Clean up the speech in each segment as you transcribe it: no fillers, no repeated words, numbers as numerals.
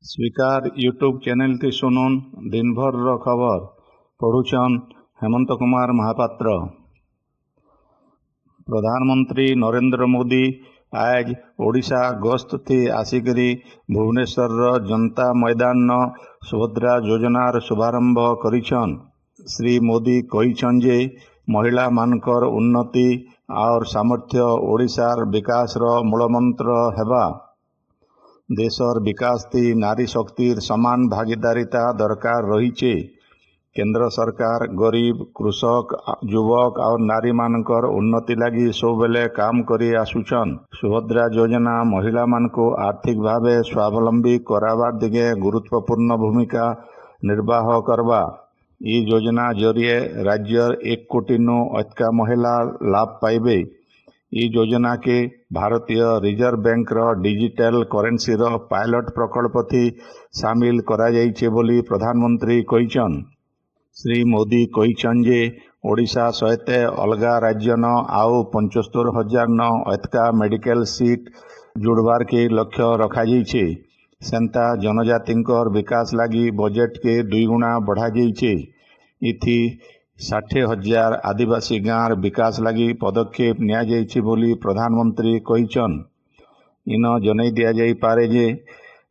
स्वीकार YouTube channel T सुनुन दिनभर खबर पढ़ुछन हेमंत कुमार महापात्र। प्रधानमंत्री नरेंद्र मोदी आज ओडिशा गस्त थी आसिकरी भुवनेश्वर जनता मैदान सुभद्रा योजनार शुभारंभ करिछन। श्री मोदी कहिछन जे महिला मानकर उन्नति और सामर्थ्य ओडिशार विकासर मूलमंत्र हेबा। देशर विकास थी नारी शक्तिर समान भागीदारिता दरकार रही। केंद्र सरकार गरीब कृषक युवक और नारी मानकर उन्नति लगी सबेले काम करी आसुछन। सुभद्रा योजना महिला मानको आर्थिक भावे स्वावलंबी कराबार दिगे गुरुत्वपूर्ण भूमिका निर्वाह करबा। ई योजना जरिए राज्यर 1 कोटी नु अधिक महिला लाभ पाइबे। ई योजना के भारतीय reserve bank digital currency pilot प्रकल्प थी सामिल करा जाइछे बोली प्रधानमंत्री कहिछन। श्री मोदी कहिछन जे ओडिशा सहित अलगा राज्य न आउ 75,000 न अधिक मेडिकल सीट जुड़वार के लक्ष्य रखा जाइछे। सेंता जनजातिंकर विकास लगी बजेट के 2 गुणा बढ़ा जाइछे। इथि 60,000 आदिवासी गाँव विकास लगी पदक्षेप निया जाइछे बोली प्रधानमंत्री कहिछन। इन जनै दिया जाई पारे जे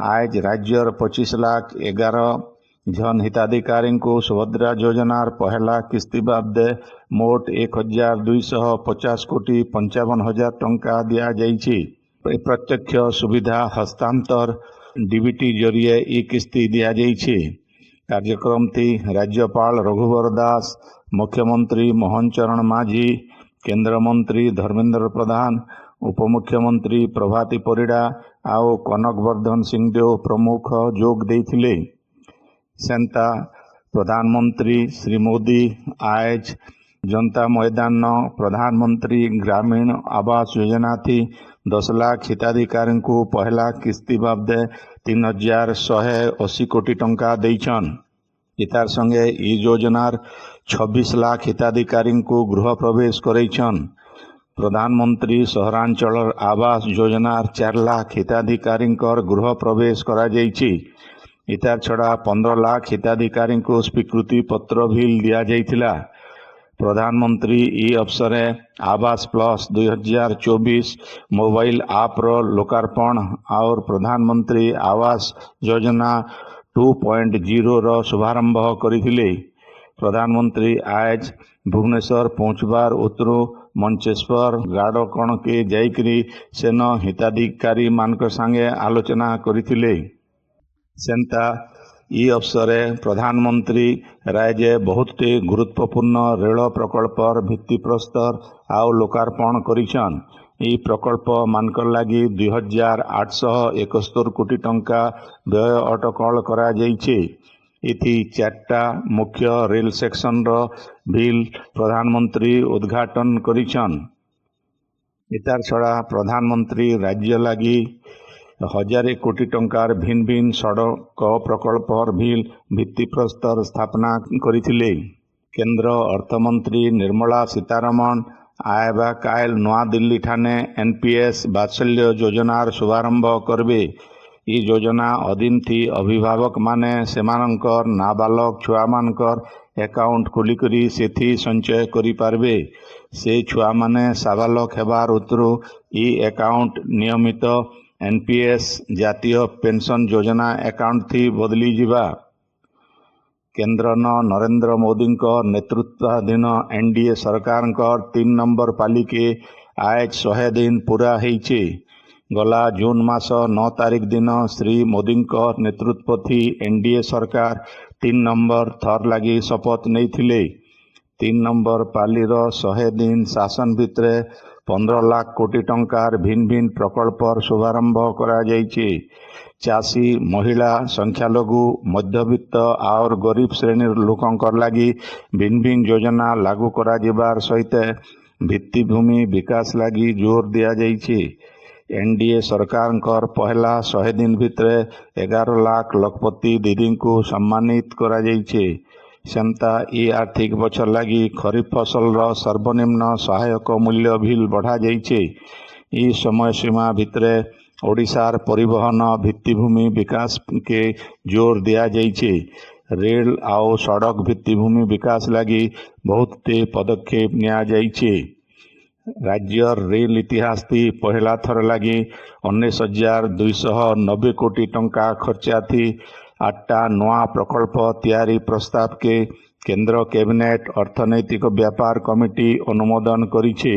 आज राज्यर 25,11,000 जन हिताधिकारी को सुभद्रा योजनार पहला किस्ती बाबदे मोट 1,250 कोटी 55,000 टंका दिया जाइछे। प्रत्यक्ष सुविधा हस्तांतर डीबीटी जरिए ई किस्ती दिया जाइछे। कार्यक्रम थी राज्यपाल रघुवर दास, मुख्यमंत्री मोहन चरण माझी, केंद्र मंत्री धर्मेंद्र प्रधान, उपमुख्यमंत्री प्रभाती परिड़ा आउ कनक वर्धन सिंहदेव प्रमुख जोग देथिले। सेंता प्रधानमंत्री श्री मोदी आज जनता मैदान प्रधानमंत्री ग्रामीण आवास योजना थी 10 लाख हिताधिकारी को पहला किस्ती बाबदे 3,180 कोटी टंका देइछन। इतार संगे ई योजनार 26 लाख हिताधिकारी को गृह प्रवेश करेछन। प्रधानमंत्री सहरांचल आवास योजनार 4 लाख हिताधिकारी गृह प्रवेश करा जाइछी। इतार छड़ा 15 लाख हिताधिकारी को स्वीकृति पत्र भी दिया जाइथिला। प्रधानमंत्री ई अवसरे आवास प्लस 2024 मोबाइल आप लोकार्पण और प्रधानमंत्री आवास योजना 2.0 शुभारंभ करिथिले। प्रधानमंत्री आज भुवनेश्वर पहुंचबार उतरू मंचेश्वर गाड़कण के जाइकरी सेन हिताधिकारी मानक संगे आलोचना करिथिले। सेंता ई अवसरे प्रधानमंत्री राज्य बहुत गुरुत्वपूर्ण रेल प्रकल्पर भित्तिप्रस्तर आउ लोकार्पण करिछन। ई प्रकल्प मानकर लगी 2,871 कोटी टंका व्यय अटकल करा जाइछे। इथि 4टा मुख्य रेल सेक्शन बिल प्रधानमंत्री उद्घाटन करिछन। इतार छड़ा प्रधानमंत्री राज्य लगी 1,000 कोटी टंकार भिन्न भिन्न सड़क प्रकल्पर भी भित्तिप्रस्तर स्थापना करिथिले। केंद्र अर्थमंत्री निर्मला सीतारमण आयबा काल नवा दिल्ली ठाने एनपीएस बात्सल्य योजनार शुभारंभ करबे। ई योजना अधीन थी अभिभावक माने सेमानंकर नाबालक छुआ मानकर अकाउंट खोलिकरी सेथि संचय करि पारबे। से छुआ माने साबालक हेबार उतरू ई अकाउंट नियमित एनपीएस जातीय पेंशन योजना अकाउंट थी बदली जिबा। केंद्र नरेंद्र मोदी नेतृत्वाधीन एनडीए सरकार 3 नंबर पाली के आज 100 दिन पूरा होइछे। गला जून मास 9 तारीख दिन श्री मोदी नेतृत्व थी एनडीए सरकार 3 नंबर थर लगी शपथ नहीं। 3 नंबर पालीर 100 दिन शासन भितरे 15 लाख कोटी टंकार भिन्न भिन्न प्रकल्पर शुभारंभ करा जाइछे। चाषी महिला संख्यालघु मध्यवित्त और गरीब श्रेणी लोकंकर लगी भिन्न भिन्न योजना लागू करा जिबार सहित भित्तिभूमि विकास लगी जोर दिया जाइछे। एनडीए सरकार पहला 100 दिन भितरे 11 लाख लखपति दीदी को सम्मानित करा जाइछे। सेंता ई आर्थिक बछर लगी खरीफ फसल सर्वनिम्न सहायक मूल्य भी बढ़ा जाइछे। ई समय सीमा भितरे ओडिशार परिवहन भित्तिभूमि विकास के जोर दिया जाइछे। रेल आउ सड़क भित्तिभूमि विकास लगी बहुत पदक्षेप निया जाइछे। राज्य रेल इतिहास थी पहला थर लगी 19,290 कोटी टंका खर्चा थी। 8टा नवा प्रकल्प तैयारी प्रस्ताव के केंद्र कैबिनेट अर्थनैतिक व्यापार कमिटी अनुमोदन करिछे।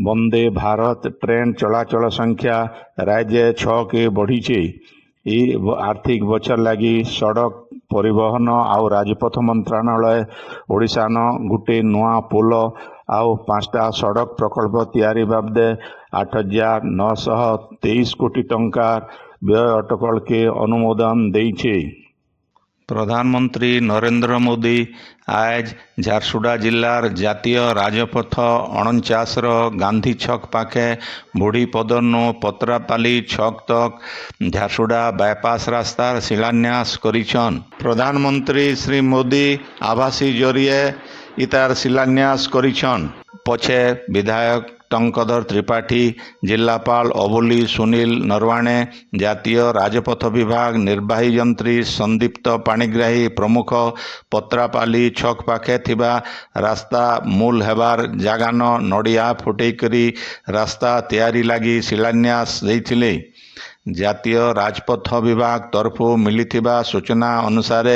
वंदे भारत ट्रेन चलाचल संख्या राज्य 6 के बढ़ीचे। आर्थिक बचत लगी सड़क परिवहन आउ राजपथ मंत्रालय ओडिशा न गुटे नुआ पोल आउ 5टा सड़क प्रकल्प तैयारी बाबदे 8,923 कोटी टंका व्यय अटकल के अनुमोदन देइछे। प्रधानमंत्री नरेंद्र मोदी आज झारसुगुड़ा जिलार जातीय राजपथ 49 गांधी छक पाखे बुढ़ी पदरनु पत्रापाली छक तक झारसुगुड़ा बायपास रास्तार शिलान्यास करिछन। प्रधानमंत्री श्री मोदी आभासी जरिए इतार शिलान्यास करिछन। पछे विधायक टंकधर त्रिपाठी, जिलापाल अबोली सुनील नरवाणे, जातीय राजपथ विभाग निर्वाही यंत्री संदीप्त पाणिग्राही प्रमुख पत्रापाली छक पाखे थिबा रास्ता मूल हेबार जागान नड़िया फुटेकरी रास्ता तैयारी लगी शिलान्यास देइथिले। जातीय राजपथ विभाग तरफु मिलिथिबा सूचना अनुसार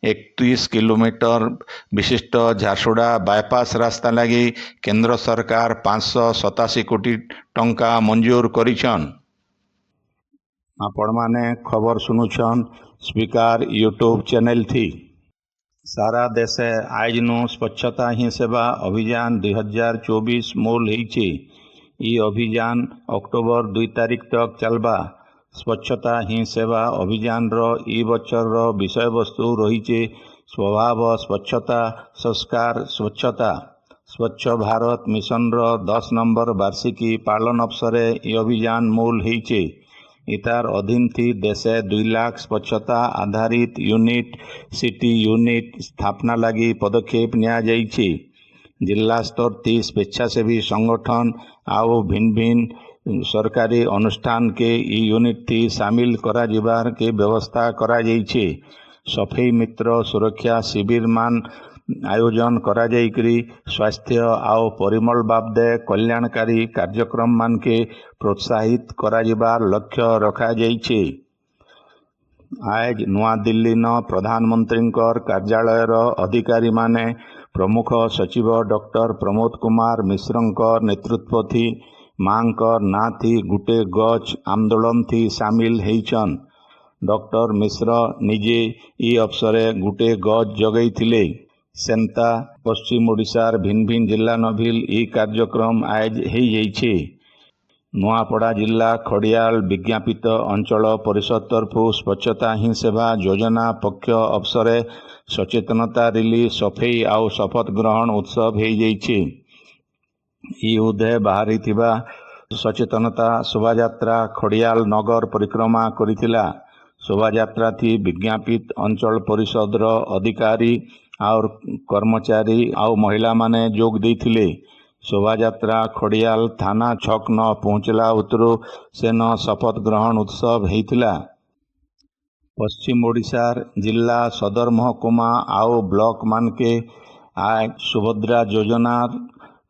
31 किलोमीटर विशिष्ट झारसुगुड़ा बायपास रास्ता लगी केंद्र सरकार 587 कोटी टंका मंजूर करिछन। आपण माने खबर सुनुछन स्पीकर यूट्यूब चैनल थी। सारा देशे आज नु स्वच्छता ही सेवा अभियान 2024 मोल होइछे। ई अभियान अक्टोबर 2 तारीख तक चलबा। स्वच्छता ही सेवा अभियान रो ई बचर रो विषय वस्तु रहीचे स्वभाव स्वच्छता संस्कार स्वच्छता। स्वच्छ भारत मिशन रो 10 नंबर वार्षिकी पालन अवसरे ई अभियान मूल होइछे। इतार अधीन थी देशे 2 लाख स्वच्छता आधारित यूनिट सिटी यूनिट स्थापना लगी पदक्षेप निया जाइछे। जिला स्तर थी स्वेच्छासेवी संगठन आउ भिन्न भिन्न सरकारी अनुष्ठान के ई यूनिट थी शामिल करा जिबार के व्यवस्था करा जाइछे। सफाई मित्र सुरक्षा शिविर मान आयोजन करा जाइकरी स्वास्थ्य आउ परिमल बाबदे कल्याणकारी कार्यक्रम मान के प्रोत्साहित करा जिबार लक्ष्य रखा जाइछे। आज नुआ दिल्ली न प्रधानमंत्री कार्यालय अधिकारी माने प्रमुख सचिव डॉक्टर प्रमोद कुमार मिश्र नेतृत्व थी मांकर ना थी गुटे गच आंदोलन थी शामिल हेइछन। डॉक्टर मिश्र निजे ई अवसरे गुटे गच जगई थिले। सेंता पश्चिम ओडिशार भिन्न भिन्न जिला नभिल ई कार्यक्रम आज हेइ जाइछे। नुआपड़ा जिला खड़ियाल विज्ञापित अंचल परिषद तरफु स्वच्छता ही सेवा योजना पक्ष अवसरे सचेतनता रिली सफेई आउ शपथ ग्रहण उत्सव हेइ जाइछे। ई उदय बाहरी थिबा सचेतनता शोभायात्रा खड़ियाल नगर परिक्रमा करिथिला। शोभायात्रा थी विज्ञापित अंचल परिषद रो अधिकारी और कर्मचारी आउ महिला माने जोग देइथिले। शोभायात्रा खड़ियाल थाना छक न पहुंचला उतरु सेन शपथ ग्रहण उत्सव हेइथिला। पश्चिम ओडिशार जिला सदर महकुमा आउ ब्लॉक मान के आज सुभद्रा योजनार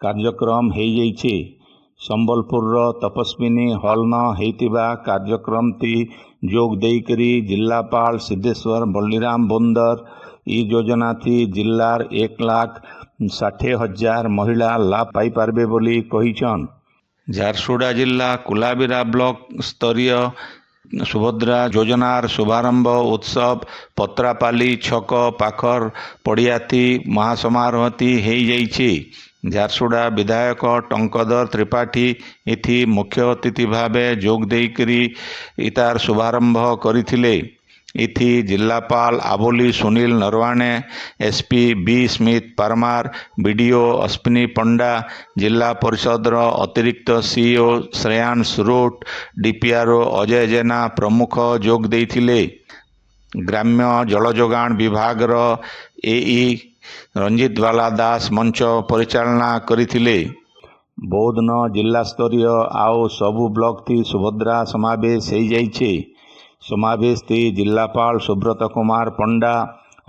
कार्यक्रम हेइ जाइछे। संबलपुर तपस्विनी हॉल न हेइतिबा कार्यक्रम ती जोग देइकरी जिलापाल सिद्धेश्वर बल्लीराम बोंदर ई योजना थी जिल्लार 1,60,000 महिला लाभ पाई पारबे बोली कहिछन। झारसुगुड़ा जिला कुलाबिरा ब्लॉक स्तरीय सुभद्रा योजनार शुभारंभ उत्सव पत्रापाली छक पाखर पड़ियाथी महासमारोहती हेइ जाइछे। झारसुगुड़ा विधायक टंकधर त्रिपाठी इथि मुख्य अतिथि भावे जोग देइकरी इतार शुभारंभ करिथिले। इथि जिलापाल Aboli Sunil Naravane, SP B Smit Parmar, BDO Ashwini Panda, जिला परिषद अतिरिक्त सीईओ श्रेयांश रूट, डीपीआरओ अजय जेना प्रमुख जोग देइथिले। ग्राम्य जलजोगाण विभाग एई रंजित बाला दास मंच परिचालना करिथिले। बौद्धन जिला स्तरीय आउ सबु ब्लॉक थी सुभद्रा समावेश हो जाइछे। समावेश थी जिलापाल सुब्रत कुमार पंडा,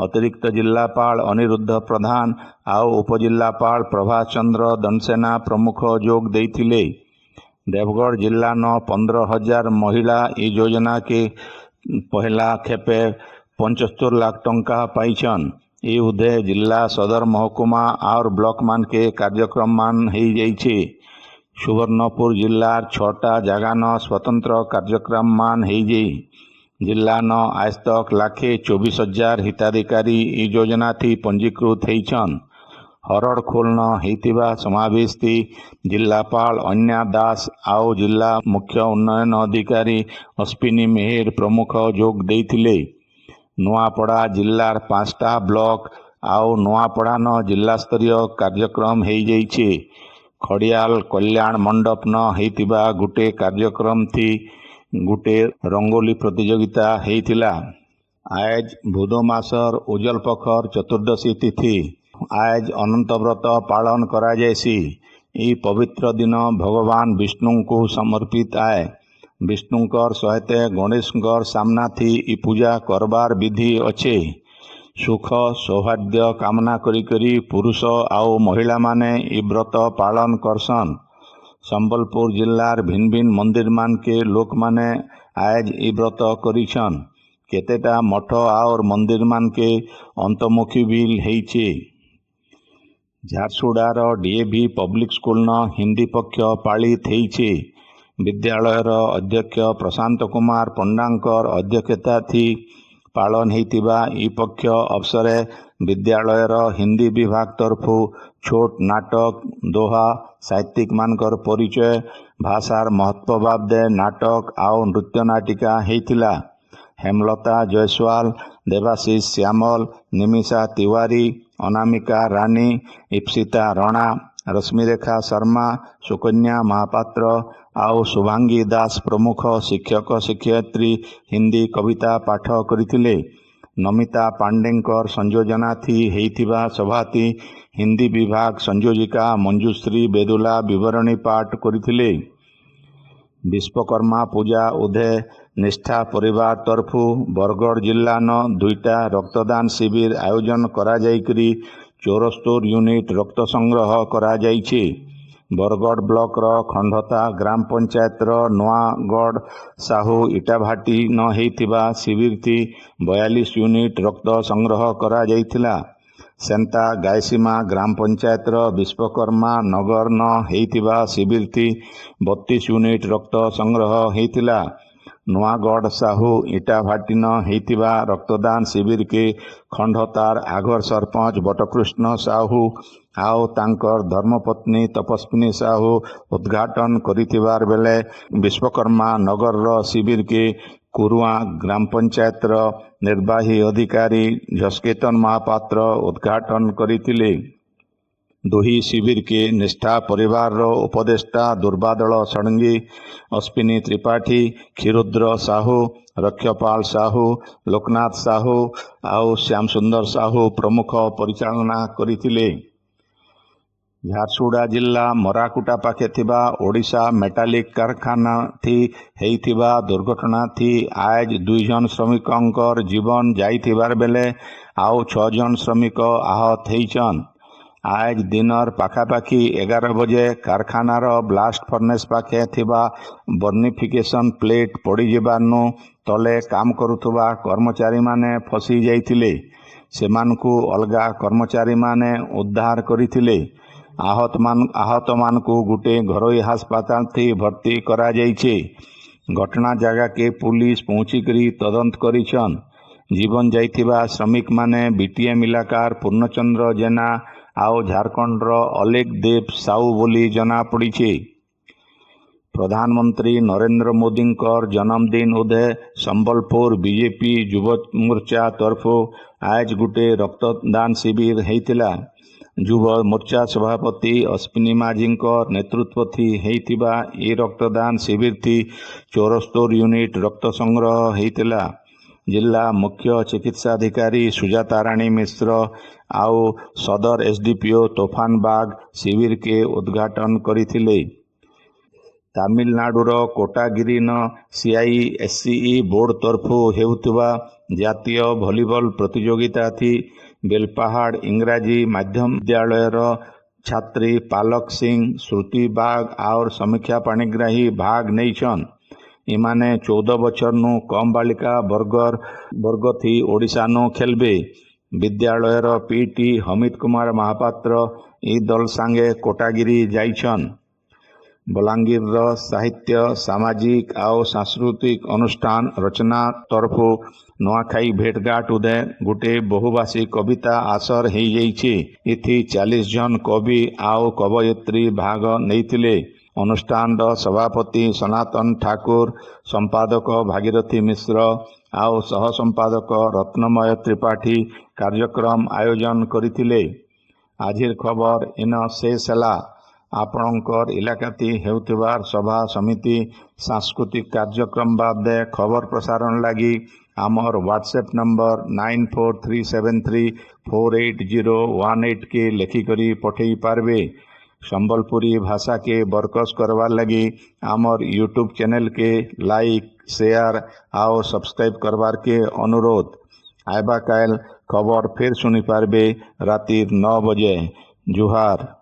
अतिरिक्त जिलापाल अनिरुद्ध प्रधान आउ उपजिलापाल प्रभाष चंद्र दनसेना प्रमुख जोग देइथिले। देवगढ़ जिला न 15,000 महिला ई योजना के पहला खेपे 75 लाख टंका पाइछन। ई उदे जिला सदर महकुमा और ब्लॉक मान के कार्यक्रम मान हो जाइछे। सुवर्णपुर जिलार 6टा जगह न स्वतंत्र कार्यक्रम मान हो जाई। जिला न आज तक 1,24,000 हिताधिकारी ई योजना थी पंजीकृत होइछन। हरड़खोल न होइतिबा समावेश थी जिलापाल अन्या दास आउ जिला मुख्य उन्नयन अधिकारी अश्विनी मेहर प्रमुख जोग देइथिले। नुआपड़ा जिलार 5टा ब्लॉक आउ नुआपड़ा न जिला स्तरीय कार्यक्रम हो जाइछे। खड़ियाल कल्याण मंडप न होइतिबा गुटे कार्यक्रम थी गुटे रंगोली प्रतियोगिता होइतिला। आज बुध मासर उजल पखर चतुर्दशी तिथि। आज अनंत व्रत पालन करा जायसी। ई पवित्र दिन भगवान विष्णु को समर्पित आए। विष्णुकर सहित गणेशकर सामना थी ई पूजा करबार विधि अच्छे। सुख सौभाग्य कामना करी करी पुरुष आउ महिला माने ई व्रत पालन करसन। संबलपुर जिलार भिन्न भिन्न मंदिर मान के लोक माने आज ई व्रत करिछन। केतेटा मठ और मंदिर मान के अंतमुखी भी हेइछे। झारसुगुड़ार डीएवी पब्लिक स्कूल न हिंदी पक्ष पालित हेइछे। विद्यालयर अध्यक्ष प्रशांत कुमार पंडांकर अध्यक्षता थी पालन हेइतिबा ई पक्ष अवसरे विद्यालयर हिंदी विभाग तरफु छोट नाटक दोहा साहित्यिक मानकर परिचय भाषार महत्व बाबदे नाटक आउ नृत्य नाटिका हेइतिला। हेमलता जयसवाल, देवाशीष श्यामल, निमिषा तिवारी, अनामिका रानी, इप्सिता राणा, रश्मिरेखा शर्मा, सुकन्या महापात्र आउ शुभांगी दास प्रमुख शिक्षक शिक्षयित्री हिंदी कविता पाठ करथिले। नमिता पांडेंकर संयोजना थी हेइथिबा सभाती हिंदी विभाग संयोजिका मंजुश्री बेदुला विवरणी पाठ करथिले। विश्वकर्मा पूजा उदे निष्ठा परिवार तरफु बरगढ़ जिला न 2टा रक्तदान शिविर आयोजन करा जाइकरी 74 यूनिट रक्त संग्रह करा जाइछे। बरगढ़ ब्लॉक रो खंडता ग्राम पंचायत रो नुआगढ़ साहू इटाभाटी न हेइथिबा शिविर थी 42 यूनिट रक्त संग्रह करा जाइथिला। सेंता गायसीमा ग्राम पंचायत रो विश्वकर्मा नगर न हेइथिबा शिविर थी 32 यूनिट रक्त संग्रह हेइथिला। नुआगढ़ साहू इटाभाटी न हेइथिबा रक्तदान शिविर के खंडतार आघर सरपंच बटकृष्ण साहू आउ तांकर धर्मपत्नी तपस्विनी साहू उद्घाटन करिथिबार बेले विश्वकर्मा नगर रो शिविर के कुरुआ ग्राम पंचायत रो निर्वाही अधिकारी झस्केतन महापात्र उद्घाटन करिथिले। दोही शिविर के निष्ठा परिवार रो उपदेष्टा दुर्बादल षडंगी, अश्विनी त्रिपाठी, क्षीरुद्र साहू, रक्षपाल साहू, लोकनाथ साहू आउ श्याम सुंदर साहू प्रमुख परिचालना करिथिले। झारसुगुड़ा जिला मराकुटा पाखे थिबा ओडिशा मेटालिक कारखाना थी हेइथिबा दुर्घटना थी आज 2 जन श्रमिकंकर जीवन जाइथिबार बेले आउ 6 जन श्रमिक आहत हेइछन। आज दिनर पाखापाखी 11 बजे कारखानार ब्लास्ट फर्नेस पाखे थिबा बर्निफिकेशन प्लेट पड़ी जिबानु तले काम करुथुबा कर्मचारी माने फसी जाइथिले। सेमानकु अलगा कर्मचारी माने उद्धार करिथिले। आहत मानकु गुटे घरोई अस्पताल थी भर्ती करा जाइछे। घटना जगह के पुलिस पहुंचिकरी तदंत करिछन। जीवन जाइथिबा श्रमिक माने बीटीएम इलाकार पूर्णचंद्र जेना आउ झारखंड रो अलेख देव साहू बोली जना पड़ीछे। प्रधानमंत्री नरेंद्र मोदींकर जन्मदिन उदे संबलपुर बीजेपी युव मोर्चा तरफु आज गुटे रक्तदान शिविर हेइतिला। युव मोर्चा सभापति अश्विनी माझींकर नेतृत्व थी हेइतिबा ए रक्तदान शिविर थी 74 यूनिट रक्त संग्रह हेइतिला। जिला मुख्य चिकित्साधिकारी सुजाता राणी मिश्र आउ सदर एसडीपीओ तोफान बाग शिविर के उद्घाटन करथिले। तमिलनाडुर कोटागिरीन सीआईएससीई बोर्ड तरफु हेउथिबा जातीय भलीबॉल प्रतियोगिता थी बेलपाहाड़ इंग्राजी माध्यम विद्यालयर छात्री पालक सिंह, श्रुति बाग और समीक्षा पाणिग्राही भाग नहींछन। इमाने 14 बछर नु कम बालिका वर्ग थी ओडिशा नु खेलबे। विद्यालयर पीटी हमिद कुमार महापात्र ई दल सांगे कोटागिरी जाइछन। बलांगीर साहित्य सामाजिक और सांस्कृतिक अनुष्ठान रचना तरफु नुआखाई भेटघाट उदय गोटे बहुभाषी कविता आसर हो जाइछि। इथि 40 जन कवि आउ कवयित्री भाग नैथिले। अनुष्ठान सभापति सनातन ठाकुर, संपादक भागीरथी मिश्र आउ सह संपादक रत्नमय त्रिपाठी कार्यक्रम आयोजन करथिले। आजिर खबर इन शेष है। आपणकर इलाकाती हेउथिबार सभा समिति सांस्कृतिक कार्यक्रम बादे खबर प्रसारण लगी आमर व्हाट्सएप नंबर 9437348018 के लेखिकरी पठेई पारबे। संबलपुरी भाषा के बरकस करवार लगी आमर यूट्यूब चैनल के लाइक शेयर और सब्सक्राइब करवार के अनुरोध। आइबा काल खबर फिर सुनी पारबे राति 9 बजे। जुहार।